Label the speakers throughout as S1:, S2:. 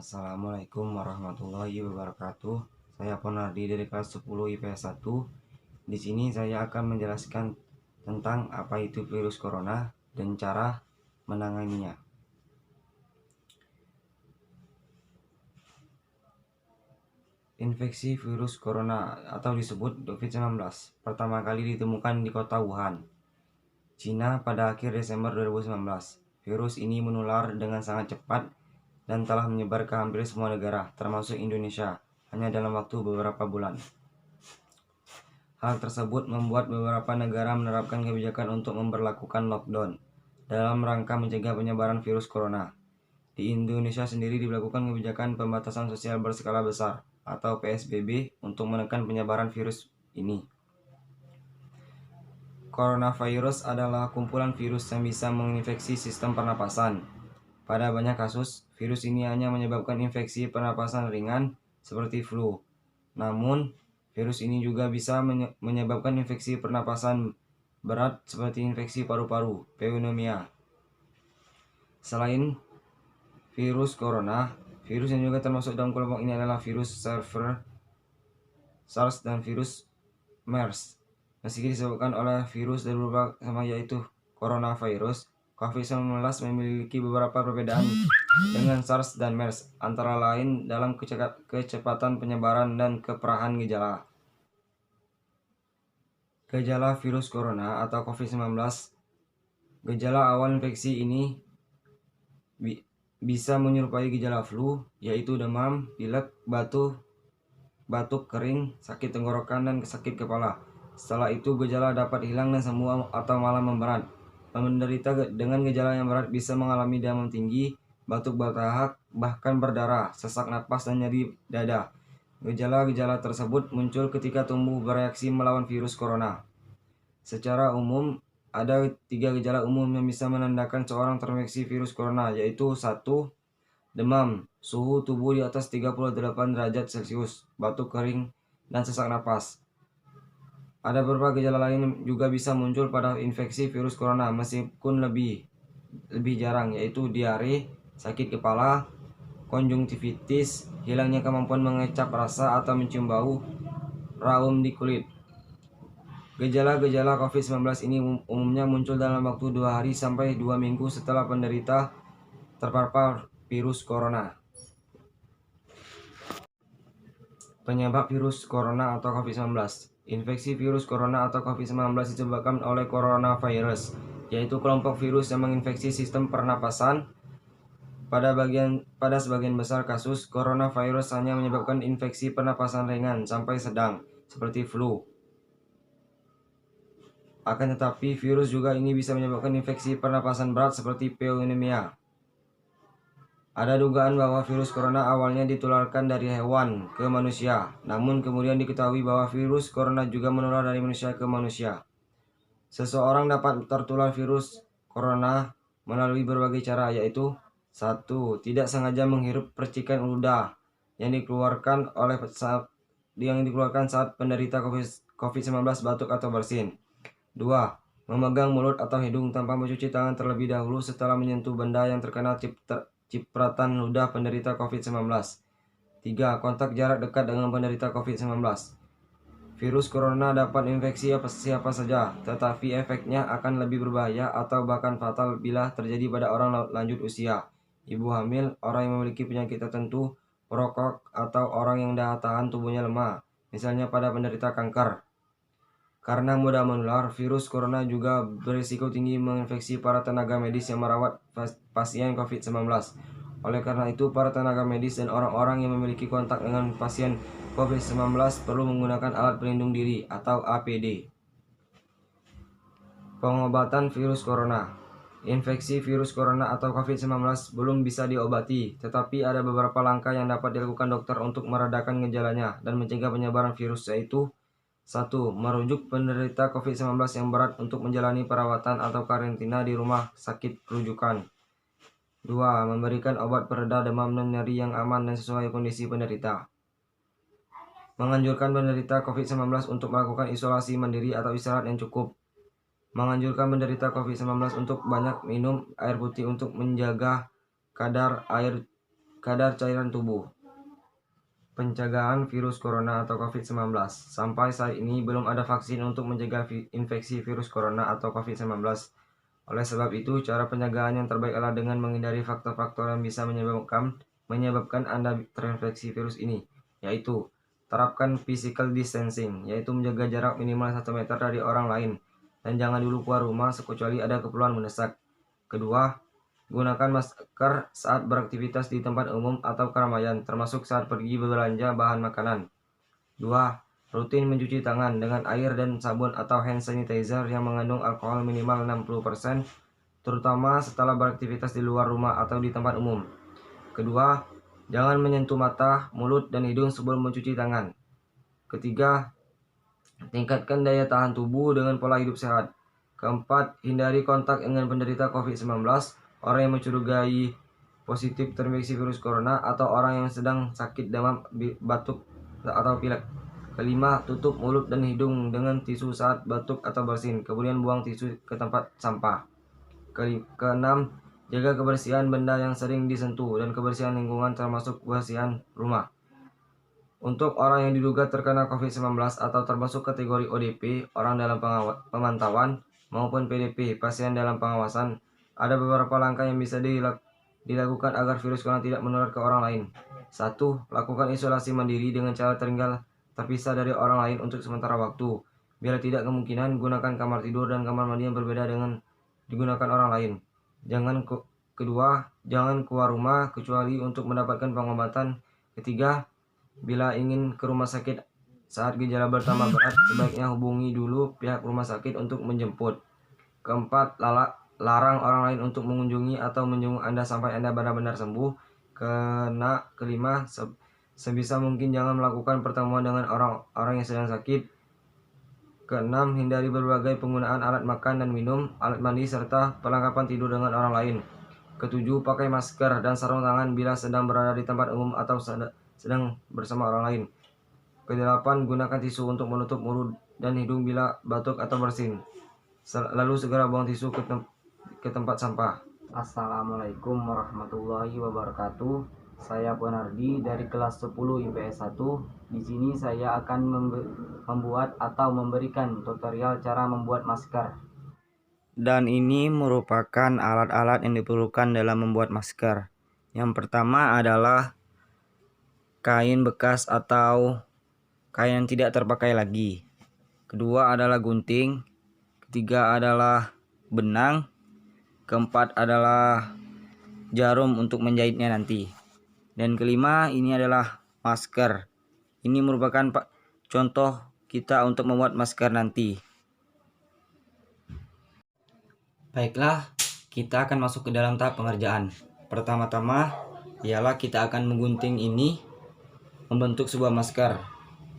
S1: Assalamualaikum warahmatullahi wabarakatuh. Saya Ponardi dari kelas 10 IPS 1. Di sini saya akan menjelaskan tentang apa itu virus corona dan cara menanganinya. Infeksi virus corona atau disebut COVID-19 pertama kali ditemukan di kota Wuhan, Cina pada akhir Desember 2019. Virus ini menular dengan sangat cepat dan telah menyebar ke hampir semua negara, termasuk Indonesia, hanya dalam waktu beberapa bulan. Hal tersebut membuat beberapa negara menerapkan kebijakan untuk memberlakukan lockdown dalam rangka mencegah penyebaran virus corona. Di Indonesia sendiri diberlakukan kebijakan pembatasan sosial berskala besar atau PSBB untuk menekan penyebaran virus ini. Coronavirus adalah kumpulan virus yang bisa menginfeksi sistem pernapasan. Pada banyak kasus, virus ini hanya menyebabkan infeksi pernapasan ringan seperti flu. Namun, virus ini juga bisa menyebabkan infeksi pernapasan berat seperti infeksi paru-paru, pneumonia. Selain virus corona, virus yang juga termasuk dalam kelompok ini adalah virus SARS dan virus MERS. Meski disebabkan oleh virus dari beberapa sama yaitu coronavirus, COVID-19 memiliki beberapa perbedaan dengan SARS dan MERS, antara lain dalam kecepatan penyebaran dan keparahan gejala. Gejala virus corona atau COVID-19. Gejala awal infeksi ini bisa menyerupai gejala flu, yaitu demam, pilek, batuk kering, sakit tenggorokan, dan sakit kepala. Setelah itu gejala dapat hilang dan sembuh atau malah memberat. Penderita dengan gejala yang berat bisa mengalami demam tinggi, batuk bertahap, bahkan berdarah, sesak napas, dan nyeri dada. Gejala-gejala tersebut muncul ketika tubuh bereaksi melawan virus corona. Secara umum, ada 3 gejala umum yang bisa menandakan seorang terinfeksi virus corona, yaitu 1. Demam, suhu tubuh di atas 38 derajat Celcius, batuk kering, dan sesak napas. Ada beberapa gejala lain juga bisa muncul pada infeksi virus corona meskipun lebih jarang, yaitu diare, sakit kepala, konjungtivitis, hilangnya kemampuan mengecap rasa atau mencium bau, raum di kulit. Gejala-gejala COVID-19 ini umumnya muncul dalam waktu 2 hari sampai 2 minggu setelah penderita terpapar virus corona. Penyebab virus corona atau COVID-19. Infeksi virus corona atau COVID-19 disebabkan oleh coronavirus, yaitu kelompok virus yang menginfeksi sistem pernapasan. Pada sebagian besar kasus, coronavirus hanya menyebabkan infeksi pernapasan ringan sampai sedang, seperti flu. Akan tetapi, virus juga ini bisa menyebabkan infeksi pernapasan berat seperti pneumonia. Ada dugaan bahwa virus corona awalnya ditularkan dari hewan ke manusia, namun kemudian diketahui bahwa virus corona juga menular dari manusia ke manusia. Seseorang dapat tertular virus corona melalui berbagai cara, yaitu 1. Tidak sengaja menghirup percikan udara yang dikeluarkan saat penderita COVID-19 batuk atau bersin. 2. Memegang mulut atau hidung tanpa mencuci tangan terlebih dahulu setelah menyentuh benda yang terkena cipratan ludah penderita COVID-19. 3. Kontak jarak dekat dengan penderita COVID-19. Virus corona dapat infeksi siapa saja, tetapi efeknya akan lebih berbahaya atau bahkan fatal bila terjadi pada orang lanjut usia, ibu hamil, orang yang memiliki penyakit tertentu, perokok, atau orang yang daya tahan tubuhnya lemah, misalnya pada penderita kanker. Karena mudah menular, virus corona juga berisiko tinggi menginfeksi para tenaga medis yang merawat pasien COVID-19. Oleh karena itu, para tenaga medis dan orang-orang yang memiliki kontak dengan pasien COVID-19 perlu menggunakan alat pelindung diri atau APD. Pengobatan virus corona. Infeksi virus corona atau COVID-19 belum bisa diobati, tetapi ada beberapa langkah yang dapat dilakukan dokter untuk meredakan gejalanya dan mencegah penyebaran virus, yaitu 1. Merujuk penderita COVID-19 yang berat untuk menjalani perawatan atau karantina di rumah sakit rujukan. 2. Memberikan obat pereda demam dan nyeri yang aman dan sesuai kondisi penderita. Menganjurkan penderita COVID-19 untuk melakukan isolasi mandiri atau istirahat yang cukup. Menganjurkan penderita COVID-19 untuk banyak minum air putih untuk menjaga kadar air kadar cairan tubuh. Pencegahan virus corona atau COVID-19. Sampai saat ini belum ada vaksin untuk mencegah infeksi virus corona atau COVID-19. Oleh sebab itu, cara pencegahan yang terbaik adalah dengan menghindari faktor-faktor yang bisa menyebabkan Anda terinfeksi virus ini, yaitu terapkan physical distancing, yaitu menjaga jarak minimal 1 meter dari orang lain, dan jangan dulu keluar rumah kecuali ada keperluan mendesak. Kedua, gunakan masker saat beraktivitas di tempat umum atau keramaian, termasuk saat pergi berbelanja bahan makanan. 2. Rutin mencuci tangan dengan air dan sabun atau hand sanitizer yang mengandung alkohol minimal 60%, terutama setelah beraktivitas di luar rumah atau di tempat umum. Kedua, jangan menyentuh mata, mulut, dan hidung sebelum mencuci tangan. Ketiga, tingkatkan daya tahan tubuh dengan pola hidup sehat. Keempat, hindari kontak dengan penderita COVID-19, orang yang mencurigai positif terinfeksi virus corona, atau orang yang sedang sakit demam, batuk, atau pilek. Kelima, tutup mulut dan hidung dengan tisu saat batuk atau bersin, kemudian buang tisu ke tempat sampah. Keenam, jaga kebersihan benda yang sering disentuh dan kebersihan lingkungan termasuk kebersihan rumah. Untuk orang yang diduga terkena COVID-19 atau termasuk kategori ODP, orang dalam pemantauan, maupun PDP, pasien dalam pengawasan, ada beberapa langkah yang bisa dilakukan agar virus corona tidak menular ke orang lain. 1. Lakukan isolasi mandiri dengan cara tinggal terpisah dari orang lain untuk sementara waktu. Bila tidak kemungkinan, gunakan kamar tidur dan kamar mandi yang berbeda dengan digunakan orang lain. Kedua, jangan keluar rumah kecuali untuk mendapatkan pengobatan. Ketiga, bila ingin ke rumah sakit saat gejala bertambah berat, sebaiknya hubungi dulu pihak rumah sakit untuk menjemput. Keempat, larang orang lain untuk mengunjungi atau menjenguk Anda sampai Anda benar-benar sembuh. Kelima, sebisa mungkin jangan melakukan pertemuan dengan orang yang sedang sakit. Keenam, hindari berbagai penggunaan alat makan dan minum, alat mandi, serta perlengkapan tidur dengan orang lain. Ketujuh, pakai masker dan sarung tangan bila sedang berada di tempat umum atau sedang bersama orang lain. Kedelapan, gunakan tisu untuk menutup mulut dan hidung bila batuk atau bersin. Lalu segera buang tisu ke tempat sampah.
S2: Assalamualaikum warahmatullahi wabarakatuh. Saya Ponardi dari kelas 10 IPS 1. Di sini saya akan membuat atau memberikan tutorial cara membuat masker.
S3: Dan ini merupakan alat-alat yang diperlukan dalam membuat masker. Yang pertama adalah kain bekas atau kain yang tidak terpakai lagi. Kedua adalah gunting. Ketiga adalah benang. Keempat adalah jarum untuk menjahitnya nanti. Dan kelima ini adalah masker. Ini merupakan contoh kita untuk membuat masker nanti. Baiklah, kita akan masuk ke dalam tahap pengerjaan. Pertama-tama ialah kita akan menggunting ini membentuk sebuah masker.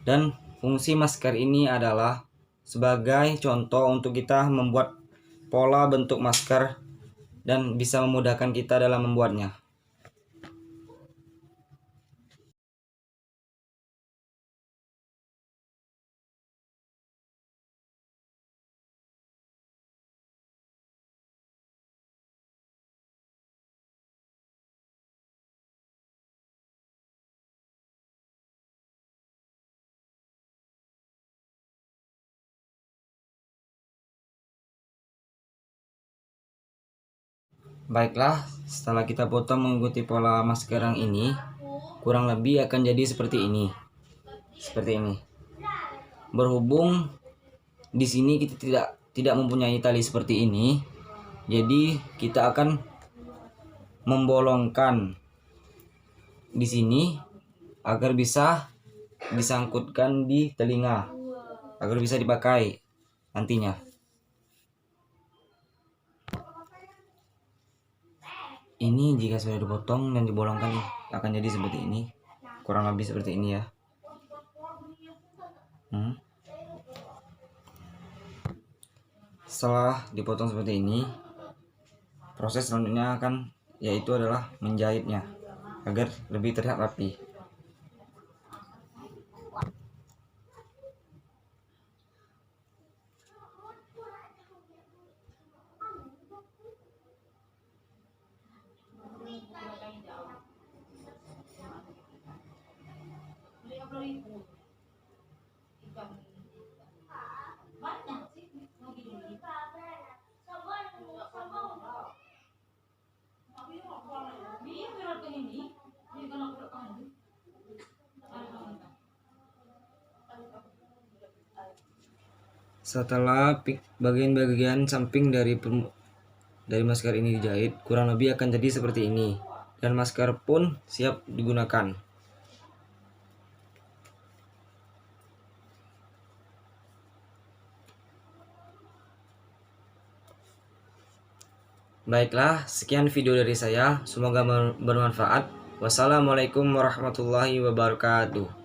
S3: Dan fungsi masker ini adalah sebagai contoh untuk kita membuat pola bentuk masker dan bisa memudahkan kita dalam membuatnya. Baiklah, setelah kita potong mengikuti pola masker yang ini, kurang lebih akan jadi seperti ini. Seperti ini. Berhubung di sini kita tidak mempunyai tali seperti ini, jadi kita akan membolongkan di sini agar bisa disangkutkan di telinga, agar bisa dipakai nantinya. Ini jika sudah dipotong dan dibolongkan akan jadi seperti ini, kurang lebih seperti ini ya. Setelah dipotong seperti ini, proses selanjutnya yaitu adalah menjahitnya agar lebih terlihat rapi.
S1: Setelah bagian-bagian samping dari masker ini dijahit, kurang lebih akan jadi seperti ini. Dan masker pun siap digunakan. Baiklah, sekian video dari saya. Semoga bermanfaat. Wassalamualaikum warahmatullahi wabarakatuh.